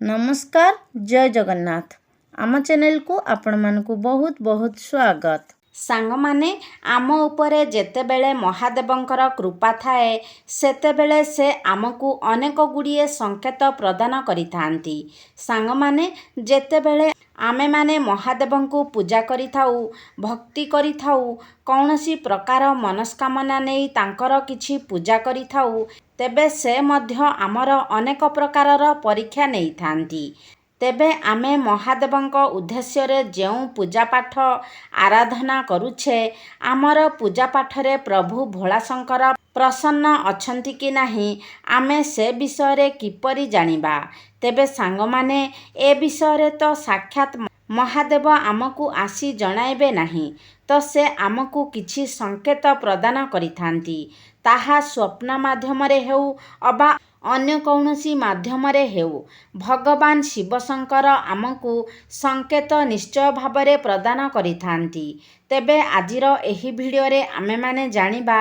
नमस्कार जय जगन्नाथ आम चैनल को आपण मानकु बहुत बहुत स्वागत। सांग माने आम उपरे जेतेबेले महादेवंकर कृपा थाए सेतेबेले से आमकु अनेक गुड़िए संकेत प्रदान करिथांती। सांग माने जेतेबेले आमे माने महादेवंकु पूजा करिथाउ भक्ति करिथाउ कौनसी प्रकार मनस्कामना नहीं तांकर किछि पूजा करिथाउ तेबे से मध्य आमर अनेक प्रकारर परीक्षा नहीं थांती। तेबे आमे महादेवंक उद्देश्य रे जेउ पूजा पाठ आराधना करुछे आमर पूजा पाठरे प्रभु भोलाशंकर प्रसन्न अछंती कि नाही आमे से विषय रे किपरि जानिबा। तेबे सांग माने ए विषय रे तो साक्षात महादेव आमकु आसी जणाइबे नाही तो से आमकु किछि संकेत प्रदान करिथांती। ताहा स्वप्न माध्यम रे हेउ अबा अन्य कौनसी माध्यम रे हेउ भगवान शिवशंकर आमकु संकेत निश्चय भावरे प्रदान करिथांती। तेबे आजिर एही भिडियो रे आमे माने जानिबा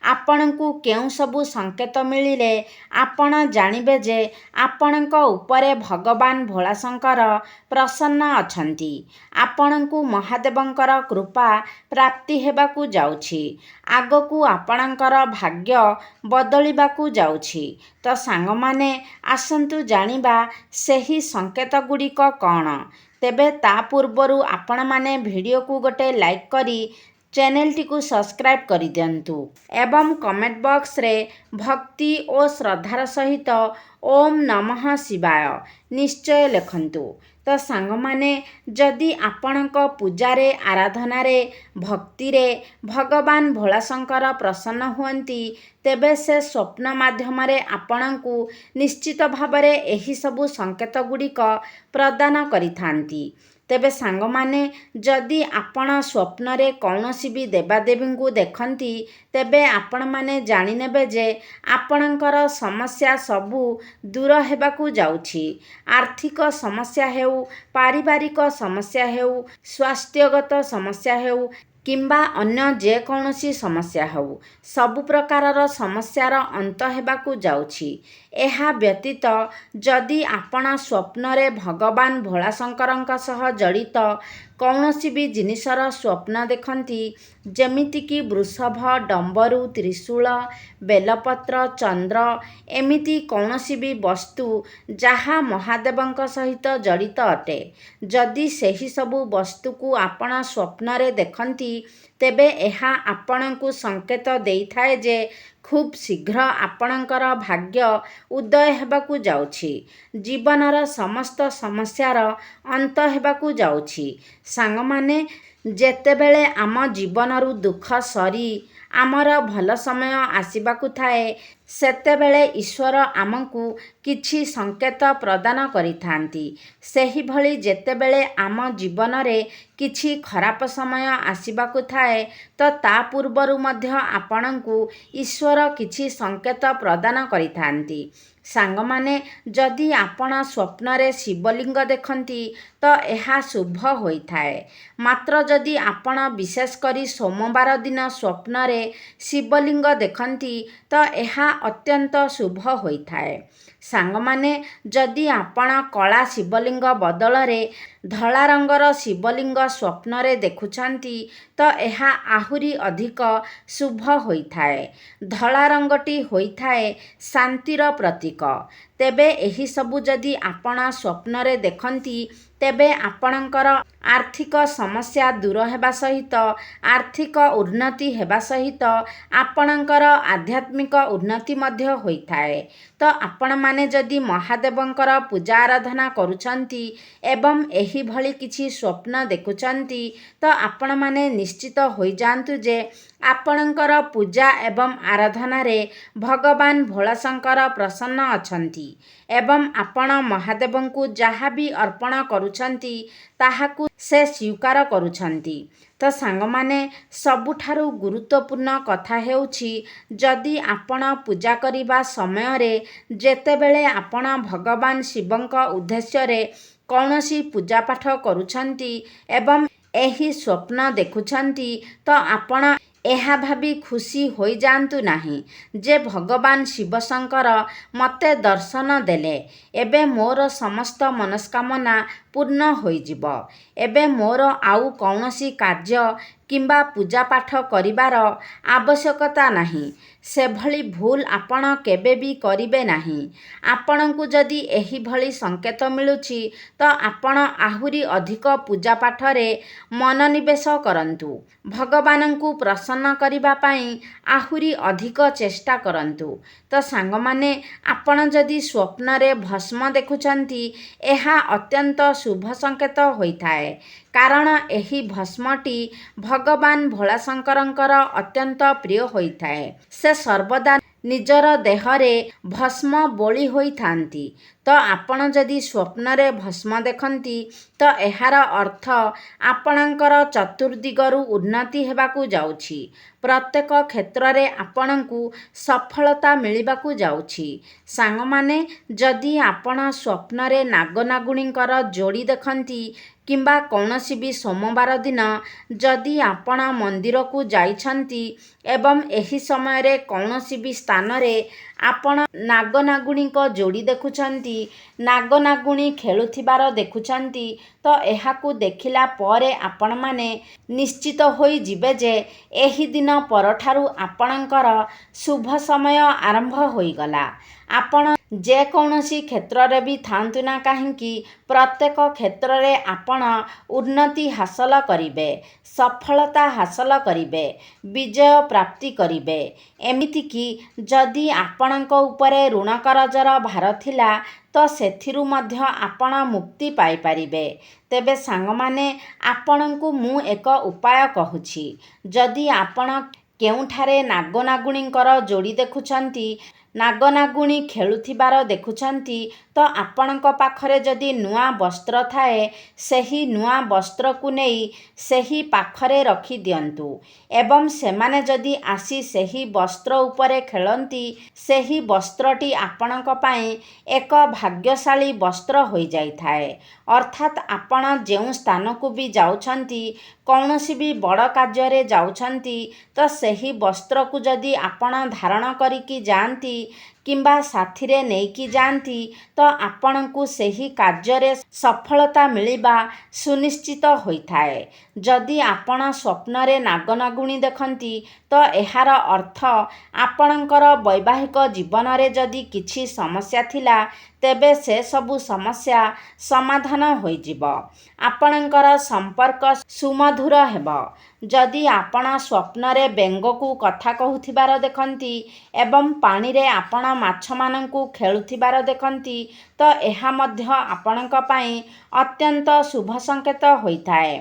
आपणकु केउ सबु संकेत मिलिले आपण जानिबे जे आपणक उपरे भगवान भोलाशंकर प्रसन्न अछंती। आपणकु महादेवंकर कृपा प्राप्ति हेबाकु जाउछि आगकु आपणकर भाग्य बदलिबाकु जाउछि। तो सांग माने आसंतु जानिबा सेही संकेत गुड़िक कौन। तेबे ता पूर्वरु आपण माने वीडियो को गोटे लाइक करी चैनल टी को सब्सक्राइब करि दियंतु एवं कमेंट बॉक्स रे भक्ति और श्रद्धार सहित ओम नमः शिवाय निश्चय लिखंतु। तो सांग माने जदि आपणक पूजारे आराधनारे भक्तिरे भगवान भोलाशंकर प्रसन्न हुअंती तेबे से स्वप्न माध्यमरे आपणकु निश्चित भावरे एही सबु संकेत गुड़िक प्रदान करिथांती। तेबे सांग माने जदि आपण स्वप्न रे कौनसी भी देवादेवी को देखंती तेबे आपण माने जानि नेबे जे आपणकर समस्या सबु दूर हेबाकु जाउछि। आर्थिक समस्या हेउ पारिवारिक समस्या हेउ स्वास्थ्यगत समस्या हेउ किंबा अन्य जे कौनसी समस्या हेउ सबु प्रकारर समस्यार अंत हेबाकु जाउछि। एहा व्यतीत जदि आपण स्वप्न रे भगवान भोलाशंकरंक सह जड़ित कौनसी भी जिनिसर स्वप्न देखंती जेमिति कि वृषभ डंबरू त्रिशूल बेलपत्र चंद्र एमिति कौनसी भी वस्तु जहा महादेवंक सहित जड़ित अटे जदि सेही सबु वस्तु को आपण स्वप्न रे देखंती तेबे एहा आपणकु संकेत देइथाए जे खूब शीघ्र आपणकर भाग्य उदय हेबाकु जाउछि जीवनर समस्त समस्यार अंत हेबाकु जाउछि। सांग माने जेतेबेले आम जीवनरु दुख सरी आमर भल समय आसिबाकु थाए सेतेबेले ईश्वर आमकु किछि संकेत प्रदान करिथांती। सेही भली जेतेबेले आम जीवन रे किछि खराप समय आसिबाकु थाए तो ता पूर्वरु मध्य आपणकु ईश्वर किछि संकेत प्रदान करिथांती। सांग माने जदि आपण स्वप्न रे शिवलिंग देखंती तो एहा शुभ होइथाए मात्र जदि आपण विशेष करी सोमवार दिन स्वप्न रे शिवलिंग देखंती तो एहा अत्यंत शुभ होइथाए। सांग माने जदि आपण कला शिवलिंग बदल रे धला रंगर शिवलिंग स्वप्न रे देखुछंती तो एहा आहुरी अधिक शुभ होइथाए। धला रंगटी होइथाए शांतिर प्रतीक। तेबे एही सबु जदि आपण स्वप्न रे देखंती तेबे आपणकर आर्थिक समस्या दूर हेबा सहित आर्थिक उन्नति हेबा सहित आपणकर आध्यात्मिक उन्नति मध्य होइथाए। तो आपण माने जदि महादेवंकर पूजा आराधना करुछंती एवं एही भली किछि स्वप्न देखुछंती तो आपण माने निश्चित होई जांतु जे आपणकर पूजा एवं आराधना रे भगवान भोलाशंकर प्रसन्न अछंती एवं आपण महादेवंकु जहा भी अर्पण करुछंती ताहाकु से स्वीकार करुछंती। तो सांग माने सबुठारु गुरुत्वपूर्ण कथा हेउछि जदि आपण पूजा करिबा समय रे जेतेबेले आपण भगवान शिवंक उद्देश्य रे कौनसी पूजा पाठ करुछंती एवं एही स्वप्न देखुछंती तो आपण ଏହା ଭାବି ଖୁସି ହୋଇଯାଆନ୍ତୁ ନାହିଁ ଯେ ଭଗବାନ ଶିବଶଙ୍କର ମୋତେ ଦର୍ଶନ ଦେଲେ। ଏବେ ମୋର ସମସ୍ତ ମନସ୍କାମନା ପୂର୍ଣ୍ଣ ହୋଇଯିବ। ଏବେ ମୋର ଆଉ କୌଣସି କାର୍ଯ୍ୟ କିମ୍ବା ପୂଜାପାଠ କରିବାର ଆବଶ୍ୟକତା ନାହିଁ। ସେଭଳି ଭୁଲ ଆପଣ କେବେ ବି କରିବେ ନାହିଁ। ଆପଣଙ୍କୁ ଯଦି ଏହିଭଳି ସଙ୍କେତ ମିଳୁଛି ତ ଆପଣ ଆହୁରି ଅଧିକ ପୂଜାପାଠରେ ମନୋନିବେଶ କରନ୍ତୁ। ଭଗବାନଙ୍କୁ ପ୍ରସନ୍ନ କରିବା ପାଇଁ ଆହୁରି ଅଧିକ ଚେଷ୍ଟା କରନ୍ତୁ। ତ ସାଙ୍ଗମାନେ, ଆପଣ ଯଦି ସ୍ୱପ୍ନରେ ଭସ୍ମ ଦେଖୁଛନ୍ତି, ଏହା ଅତ୍ୟନ୍ତ ଶୁଭ ସଙ୍କେତ ହୋଇଥାଏ। କାରଣ ଏହି ଭସ୍ମଟି ଭଗବାନ ଭୋଳାଶଙ୍କରଙ୍କର ଅତ୍ୟନ୍ତ ପ୍ରିୟ ହୋଇଥାଏ। ସେ ସର୍ବଦା ନିଜର ଦେହରେ ଭସ୍ମ ବୋଳି ହୋଇଥାନ୍ତି। ତ ଆପଣ ଯଦି ସ୍ୱପ୍ନରେ ଭସ୍ମ ଦେଖନ୍ତି ତ ଏହାର ଅର୍ଥ ଆପଣଙ୍କର ଚତୁର୍ଦିଗରୁ ଉନ୍ନତି ହେବାକୁ ଯାଉଛି। ପ୍ରତ୍ୟେକ କ୍ଷେତ୍ରରେ ଆପଣଙ୍କୁ ସଫଳତା ମିଳିବାକୁ ଯାଉଛି। ସାଙ୍ଗମାନେ, ଯଦି ଆପଣ ସ୍ୱପ୍ନରେ ନାଗନାଗୁଣୀଙ୍କର ଯୋଡ଼ି ଦେଖନ୍ତି କିମ୍ବା କୌଣସି ବି ସୋମବାର ଦିନ ଯଦି ଆପଣ ମନ୍ଦିରକୁ ଯାଇଛନ୍ତି ଏବଂ ଏହି ସମୟରେ କୌଣସି ବି ସ୍ଥାନରେ ଆପଣ ନାଗନାଗୁଣୀଙ୍କ ଯୋଡ଼ି ଦେଖୁଛନ୍ତି, ନାଗନାଗୁଣୀ ଖେଳୁଥିବାର ଦେଖୁଛନ୍ତି, ତ ଏହାକୁ ଦେଖିଲା ପରେ ଆପଣମାନେ ନିଶ୍ଚିତ ହୋଇଯିବେ ଯେ ଏହି ଦିନ ପରଠାରୁ ଆପଣଙ୍କର ଶୁଭ ସମୟ ଆରମ୍ଭ ହୋଇଗଲା। ଆପଣ ଯେକୌଣସି କ୍ଷେତ୍ରରେ ବି ଥାଆନ୍ତୁ ନା କାହିଁକି, ପ୍ରତ୍ୟେକ କ୍ଷେତ୍ରରେ ଆପଣ ଉନ୍ନତି ହାସଲ କରିବେ, ସଫଳତା ହାସଲ କରିବେ, ବିଜୟ ପ୍ରାପ୍ତି କରିବେ। ଏମିତିକି ଯଦି ଆପଣଙ୍କ ଉପରେ ଋଣ କରଜର ଭାର ଥିଲା ତ ସେଥିରୁ ମଧ୍ୟ ଆପଣ ମୁକ୍ତି ପାଇପାରିବେ। ତେବେ ସାଙ୍ଗମାନେ, ଆପଣଙ୍କୁ ମୁଁ ଏକ ଉପାୟ କହୁଛି। ଯଦି ଆପଣ କେଉଁଠାରେ ନାଗନାଗୁଣୀଙ୍କର ଯୋଡ଼ି ଦେଖୁଛନ୍ତି, ନାଗନାଗୁଣୀ ଖେଳୁଥିବାର ଦେଖୁଛନ୍ତି, ତ ଆପଣଙ୍କ ପାଖରେ ଯଦି ନୂଆ ବସ୍ତ୍ର ଥାଏ, ସେହି ନୂଆ ବସ୍ତ୍ରକୁ ନେଇ ସେହି ପାଖରେ ରଖିଦିଅନ୍ତୁ ଏବଂ ସେମାନେ ଯଦି ଆସି ସେହି ବସ୍ତ୍ର ଉପରେ ଖେଳନ୍ତି, ସେହି ବସ୍ତ୍ରଟି ଆପଣଙ୍କ ପାଇଁ ଏକ ଭାଗ୍ୟଶାଳୀ ବସ୍ତ୍ର ହୋଇଯାଇଥାଏ। ଅର୍ଥାତ୍ ଆପଣ ଯେଉଁ ସ୍ଥାନକୁ ବି ଯାଉଛନ୍ତି, କୌଣସି ବି ବଡ଼ କାର୍ଯ୍ୟରେ ଯାଉଛନ୍ତି, ତ ସେହି ବସ୍ତ୍ରକୁ ଯଦି ଆପଣ ଧାରଣ କରିକି ଯାଆନ୍ତି କିମ୍ବା ସାଥିରେ ନେଇକି ଯାଆନ୍ତି, ତ ଆପଣଙ୍କୁ ସେହି କାର୍ଯ୍ୟରେ ସଫଳତା ମିଳିବା ସୁନିଶ୍ଚିତ ହୋଇଥାଏ। ଯଦି ଆପଣ ସ୍ୱପ୍ନରେ ନାଗନାଗୁଣୀ ଦେଖନ୍ତି ତ ଏହାର ଅର୍ଥ ଆପଣଙ୍କର ବୈବାହିକ ଜୀବନରେ ଯଦି କିଛି ସମସ୍ୟା ଥିଲା, ତେବେ ସେସବୁ ସମସ୍ୟା ସମାଧାନ ହୋଇଯିବ। ଆପଣଙ୍କର ସମ୍ପର୍କ ସୁମଧୁର ହେବ। ଯଦି ଆପଣ ସ୍ୱପ୍ନରେ ବେଙ୍ଗକୁ କଥା କହୁଥିବାର ଦେଖନ୍ତି ଏବଂ ପାଣିରେ ଆପଣ ମାଛମାନଙ୍କୁ ଖେଳୁଥିବାର ଦେଖନ୍ତି, ତ ଏହା ମଧ୍ୟ ଆପଣଙ୍କ ପାଇଁ ଅତ୍ୟନ୍ତ ଶୁଭ ସଙ୍କେତ ହୋଇଥାଏ।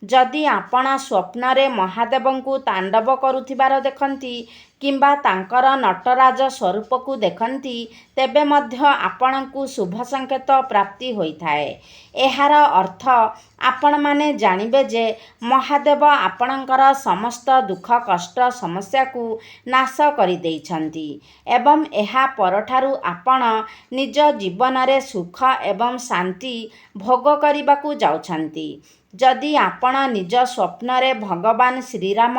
ଯଦି ଆପଣ ସ୍ୱପ୍ନରେ ମହାଦେବଙ୍କୁ ତାଣ୍ଡବ କରୁଥିବାର ଦେଖନ୍ତି କିମ୍ବା ତାଙ୍କର ନଟରାଜ ସ୍ୱରୂପକୁ ଦେଖନ୍ତି, ତେବେ ମଧ୍ୟ ଆପଣଙ୍କୁ ଶୁଭ ସଙ୍କେତ ପ୍ରାପ୍ତି ହୋଇଥାଏ। ଏହାର ଅର୍ଥ ଆପଣମାନେ ଜାଣିବେ ଯେ ମହାଦେବ ଆପଣଙ୍କର ସମସ୍ତ ଦୁଃଖ କଷ୍ଟ ସମସ୍ୟାକୁ ନାଶ କରିଦେଇଛନ୍ତି ଏବଂ ଏହା ପରଠାରୁ ଆପଣ ନିଜ ଜୀବନରେ ସୁଖ ଏବଂ ଶାନ୍ତି ଭୋଗ କରିବାକୁ ଯାଉଛନ୍ତି। ଯଦି ଆପଣ ନିଜ ସ୍ୱପ୍ନରେ ଭଗବାନ ଶ୍ରୀରାମ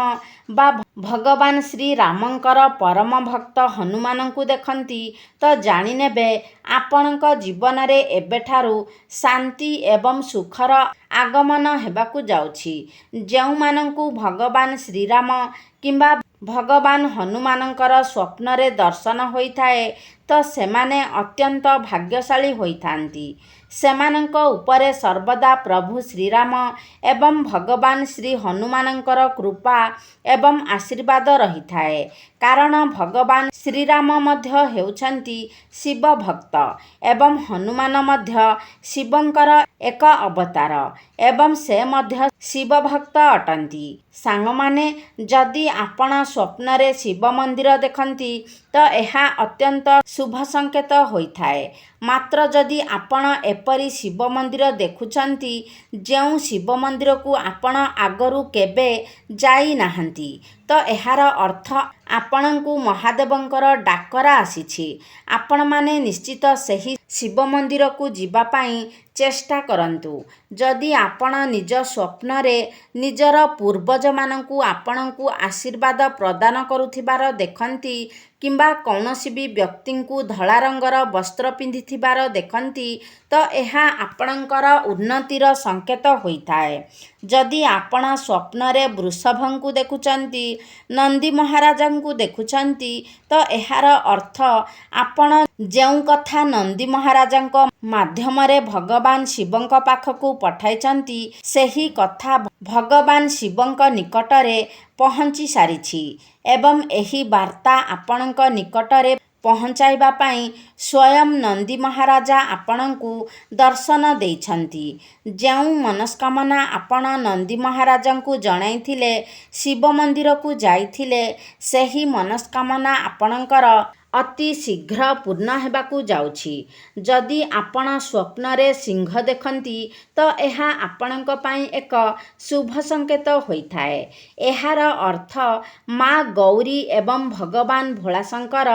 ବା ଭଗବାନ ଶ୍ରୀରାମଙ୍କର ପରମ ଭକ୍ତ ହନୁମାନଙ୍କୁ ଦେଖନ୍ତି, ତ ଜାଣିନେବେ ଆପଣଙ୍କ ଜୀବନରେ ଏବେଠାରୁ ଶାନ୍ତି ଏବଂ ସୁଖର ଆଗମନ ହେବାକୁ ଯାଉଛି। ଯେଉଁମାନଙ୍କୁ ଭଗବାନ ଶ୍ରୀରାମ କିମ୍ବା ଭଗବାନ ହନୁମାନଙ୍କର ସ୍ୱପ୍ନରେ ଦର୍ଶନ ହୋଇଥାଏ, ତ ସେମାନେ ଅତ୍ୟନ୍ତ ଭାଗ୍ୟଶାଳୀ ହୋଇଥାନ୍ତି। ସେମାନଙ୍କ ଉପରେ ସର୍ବଦା ପ୍ରଭୁ ଶ୍ରୀରାମ ଏବଂ ଭଗବାନ ଶ୍ରୀ ହନୁମାନଙ୍କର କୃପା ଏବଂ ଆଶୀର୍ବାଦ ରହିଥାଏ। କାରଣ ଭଗବାନ ଶ୍ରୀରାମ ମଧ୍ୟ ହେଉଛନ୍ତି ଶିବ ଭକ୍ତ ଏବଂ ହନୁମାନ ମଧ୍ୟ ଶିବଙ୍କର ଏକ ଅବତାର ଏବଂ ସେ ମଧ୍ୟ ଶିବ ଭକ୍ତ ଅଟନ୍ତି। ସାଙ୍ଗମାନେ, ଯଦି ଆପଣ ସ୍ୱପ୍ନରେ ଶିବ ମନ୍ଦିର ଦେଖନ୍ତି ତ ଏହା ଅତ୍ୟନ୍ତ ଶୁଭ ସଙ୍କେତ ହୋଇଥାଏ। ମାତ୍ର ଯଦି ଆପଣ ଏପରି ଶିବ ମନ୍ଦିର ଦେଖୁଛନ୍ତି ଯେଉଁ ଶିବ ମନ୍ଦିରକୁ ଆପଣ ଆଗରୁ କେବେ ଯାଇନାହାନ୍ତି, ତ ଏହାର ଅର୍ଥ ଆପଣଙ୍କୁ ମହାଦେବଙ୍କର ଡାକରା ଆସିଛି। ଆପଣମାନେ ନିଶ୍ଚିତ ସେହି ଶିବ ମନ୍ଦିରକୁ ଯିବା ପାଇଁ ଚେଷ୍ଟା କରନ୍ତୁ। ଯଦି ଆପଣ ନିଜ ସ୍ୱପ୍ନରେ ନିଜର ପୂର୍ବଜମାନଙ୍କୁ ଆପଣଙ୍କୁ ଆଶୀର୍ବାଦ ପ୍ରଦାନ କରୁଥିବାର ଦେଖନ୍ତି କିମ୍ବା କୌଣସି ବି ବ୍ୟକ୍ତିଙ୍କୁ ଧଳା ରଙ୍ଗର ବସ୍ତ୍ର ପିନ୍ଧିଥିବାର ଦେଖନ୍ତି ତ ଏହା ଆପଣଙ୍କର ଉନ୍ନତିର ସଂକେତ ହୋଇଥାଏ। ଯଦି ଆପଣ ସ୍ୱପ୍ନରେ ବୃଷଭଙ୍କୁ ଦେଖୁଛନ୍ତି, ନନ୍ଦୀ ମହାରାଜାଙ୍କୁ ଦେଖୁଛନ୍ତି ତ ଏହାର ଅର୍ଥ ଆପଣ ଯେଉଁ କଥା ନନ୍ଦୀ ମହାରାଜାଙ୍କ ମାଧ୍ୟମରେ ଭଗବାନ ଶିବଙ୍କ ପାଖକୁ ପଠାଇଛନ୍ତି ସେହି କଥା ଭଗବାନ ଶିବଙ୍କ ନିକଟରେ ପହଞ୍ଚି ସାରିଛି ଏବଂ ଏହି ବାର୍ତ୍ତା ଆପଣଙ୍କ ନିକଟରେ ପହଞ୍ଚାଇବା ପାଇଁ ସ୍ୱୟଂ ନନ୍ଦୀ ମହାରାଜା ଆପଣଙ୍କୁ ଦର୍ଶନ ଦେଇଛନ୍ତି। ଯେଉଁ ମନସ୍କାମନା ଆପଣ ନନ୍ଦୀ ମହାରାଜାଙ୍କୁ ଜଣାଇଥିଲେ, ଶିବ ମନ୍ଦିରକୁ ଯାଇଥିଲେ, ସେହି ମନସ୍କାମନା ଆପଣଙ୍କର ଅତି ଶୀଘ୍ର ପୂର୍ଣ୍ଣ ହେବାକୁ ଯାଉଛି। ଯଦି ଆପଣ ସ୍ୱପ୍ନରେ ସିଂହ ଦେଖନ୍ତି ତ ଏହା ଆପଣଙ୍କ ପାଇଁ ଏକ ଶୁଭ ସଂକେତ ହୋଇଥାଏ। ଏହାର ଅର୍ଥ ମା ଗୌରୀ ଏବଂ ଭଗବାନ ଭୋଳାଶଙ୍କର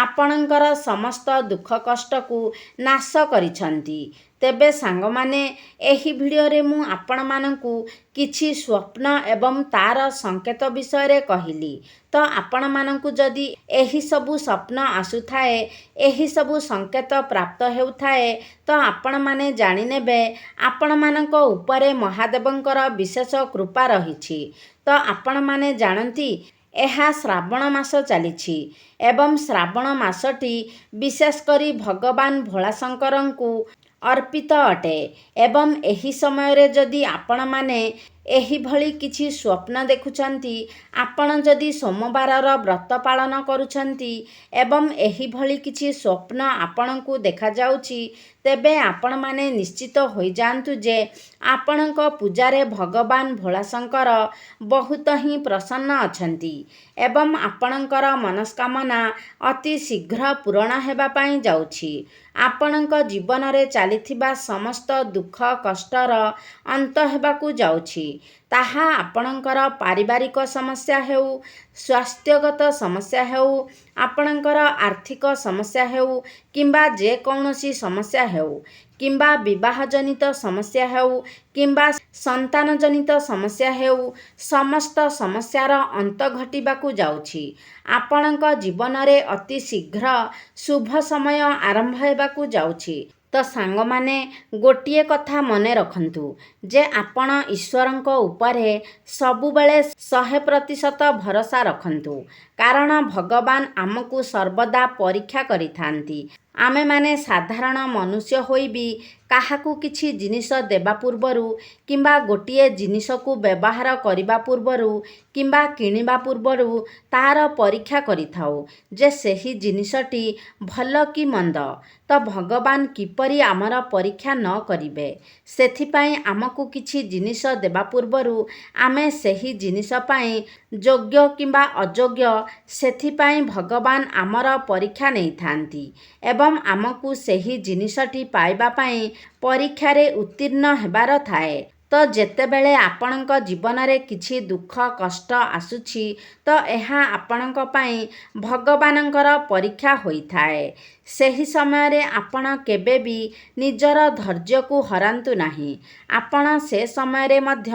ଆପଣଙ୍କର ସମସ୍ତ ଦୁଃଖ କଷ୍ଟକୁ ନାଶ କରିଛନ୍ତି। ତେବେ ସାଙ୍ଗମାନେ, ଏହି ଭିଡ଼ିଓରେ ମୁଁ ଆପଣମାନଙ୍କୁ କିଛି ସ୍ୱପ୍ନ ଏବଂ ତାର ସଂକେତ ବିଷୟରେ କହିଲି। ତ ଆପଣମାନଙ୍କୁ ଯଦି ଏହିସବୁ ସ୍ୱପ୍ନ ଆସୁଥାଏ, ଏହିସବୁ ସଂକେତ ପ୍ରାପ୍ତ ହେଉଥାଏ ତ ଆପଣମାନେ ଜାଣିନେବେ ଆପଣମାନଙ୍କ ଉପରେ ମହାଦେବଙ୍କର ବିଶେଷ କୃପା ରହିଛି। ତ ଆପଣମାନେ ଜାଣନ୍ତି ଏହା ଶ୍ରାବଣ ମାସ ଚାଲିଛି ଏବଂ ଶ୍ରାବଣ ମାସଟି ବିଶେଷ କରି ଭଗବାନ ଭୋଳାଶଙ୍କରଙ୍କୁ ଅର୍ପିତ ଅଟେ ଏବଂ ଏହି ସମୟରେ ଯଦି ଆପଣମାନେ ଏହିଭଳି କିଛି ସ୍ୱପ୍ନ ଦେଖୁଛନ୍ତି, ଆପଣ ଯଦି ସୋମବାରର ବ୍ରତ ପାଳନ କରୁଛନ୍ତି ଏବଂ ଏହିଭଳି କିଛି ସ୍ୱପ୍ନ ଆପଣଙ୍କୁ ଦେଖାଯାଉଛି ତେବେ ଆପଣମାନେ ନିଶ୍ଚିତ ହୋଇଯାଆନ୍ତୁ ଯେ ଆପଣଙ୍କ ପୂଜାରେ ଭଗବାନ ଭୋଳାଶଙ୍କର ବହୁତ ହିଁ ପ୍ରସନ୍ନ ଅଛନ୍ତି ଏବଂ ଆପଣଙ୍କର ମନସ୍କାମନା ଅତି ଶୀଘ୍ର ପୂରଣ ହେବା ପାଇଁ ଯାଉଛି। ଆପଣଙ୍କ ଜୀବନରେ ଚାଲିଥିବା ସମସ୍ତ ଦୁଃଖ କଷ୍ଟର ଅନ୍ତ ହେବାକୁ ଯାଉଛି। ତାହା ଆପଣଙ୍କର ପାରିବାରିକ ସମସ୍ୟା ହେଉ, ସ୍ୱାସ୍ଥ୍ୟଗତ ସମସ୍ୟା ହେଉ, ଆପଣଙ୍କର ଆର୍ଥିକ ସମସ୍ୟା ହେଉ କିମ୍ବା ଯେକୌଣସି ସମସ୍ୟା ହେଉ କିମ୍ବା ବିବାହଜନିତ ସମସ୍ୟା ହେଉ କିମ୍ବା ସନ୍ତାନଜନିତ ସମସ୍ୟା ହେଉ, ସମସ୍ତ ସମସ୍ୟାର ଅନ୍ତ ଘଟିବାକୁ ଯାଉଛି। ଆପଣଙ୍କ ଜୀବନରେ ଅତି ଶୀଘ୍ର ଶୁଭ ସମୟ ଆରମ୍ଭ ହେବାକୁ ଯାଉଛି। ତ ସାଙ୍ଗମାନେ, ଗୋଟିଏ କଥା ମନେ ରଖନ୍ତୁ ଯେ ଆପଣ ଈଶ୍ୱରଙ୍କ ଉପରେ ସବୁବେଳେ 100% ଭରସା ରଖନ୍ତୁ। କାରଣ ଭଗବାନ ଆମକୁ ସର୍ବଦା ପରୀକ୍ଷା କରିଥାନ୍ତି। ଆମେମାନେ ସାଧାରଣ ମନୁଷ୍ୟ ହୋଇ ବି କାହାକୁ କିଛି ଜିନିଷ ଦେବା ପୂର୍ବରୁ କିମ୍ବା ଗୋଟିଏ ଜିନିଷକୁ ବ୍ୟବହାର କରିବା ପୂର୍ବରୁ କିମ୍ବା କିଣିବା ପୂର୍ବରୁ ତାର ପରୀକ୍ଷା କରିଥାଉ ଯେ ସେହି ଜିନିଷଟି ଭଲ କି ମନ୍ଦ। ତ ଭଗବାନ କିପରି ଆମର ପରୀକ୍ଷା ନ କରିବେ, ସେଥିପାଇଁ ଆମକୁ କିଛି ଜିନିଷ ଦେବା ପୂର୍ବରୁ ଆମେ ସେହି ଜିନିଷ ପାଇଁ ଯୋଗ୍ୟ କିମ୍ବା ଅଯୋଗ୍ୟ ସେଥିପାଇଁ ଭଗବାନ ଆମର ପରୀକ୍ଷା ନେଇଥାନ୍ତି ଏବଂ ଆମକୁ ସେହି ଜିନିଷଟି ପାଇବା ପାଇଁ ପରୀକ୍ଷାରେ ଉତ୍ତୀର୍ଣ୍ଣ ହେବାର ଥାଏ। ତ ଯେତେବେଳେ ଆପଣଙ୍କ ଜୀବନରେ କିଛି ଦୁଃଖ କଷ୍ଟ ଆସୁଛି ତ ଏହା ଆପଣଙ୍କ ପାଇଁ ଭଗବାନଙ୍କର ପରୀକ୍ଷା ହୋଇଥାଏ। ସେହି ସମୟରେ ଆପଣ କେବେ ବି ନିଜର ଧୈର୍ଯ୍ୟକୁ ହରାନ୍ତୁ ନାହିଁ। ଆପଣ ସେ ସମୟରେ ମଧ୍ୟ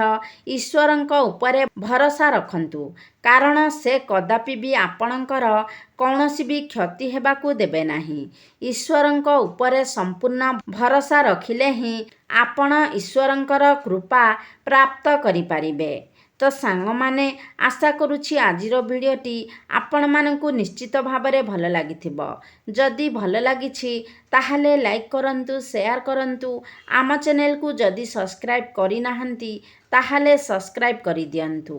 ଈଶ୍ୱରଙ୍କ ଉପରେ ଭରସା ରଖନ୍ତୁ କାରଣ ସେ କଦାପି ବି ଆପଣଙ୍କର କୌଣସି ବି କ୍ଷତି ହେବାକୁ ଦେବେ ନାହିଁ। ଈଶ୍ୱରଙ୍କ ଉପରେ ସମ୍ପୂର୍ଣ୍ଣ ଭରସା ରଖିଲେ ହିଁ ଆପଣ ଈଶ୍ୱରଙ୍କର କୃପା ପ୍ରାପ୍ତ କରିପାରିବେ। ତ ସାଙ୍ଗମାନେ, ଆଶା କରୁଛି ଆଜିର ଭିଡ଼ିଓଟି ଆପଣମାନଙ୍କୁ ନିଶ୍ଚିତ ଭାବରେ ଭଲ ଲାଗିଥିବ। ଯଦି ଭଲ ଲାଗିଛି ତାହେଲେ ଲାଇକ୍ କରନ୍ତୁ, ସେୟାର କରନ୍ତୁ। ଆମ ଚ୍ୟାନେଲକୁ ଯଦି ସବସ୍କ୍ରାଇବ୍ କରିନାହାନ୍ତି ତାହେଲେ ସବସ୍କ୍ରାଇବ୍ କରିଦିଅନ୍ତୁ।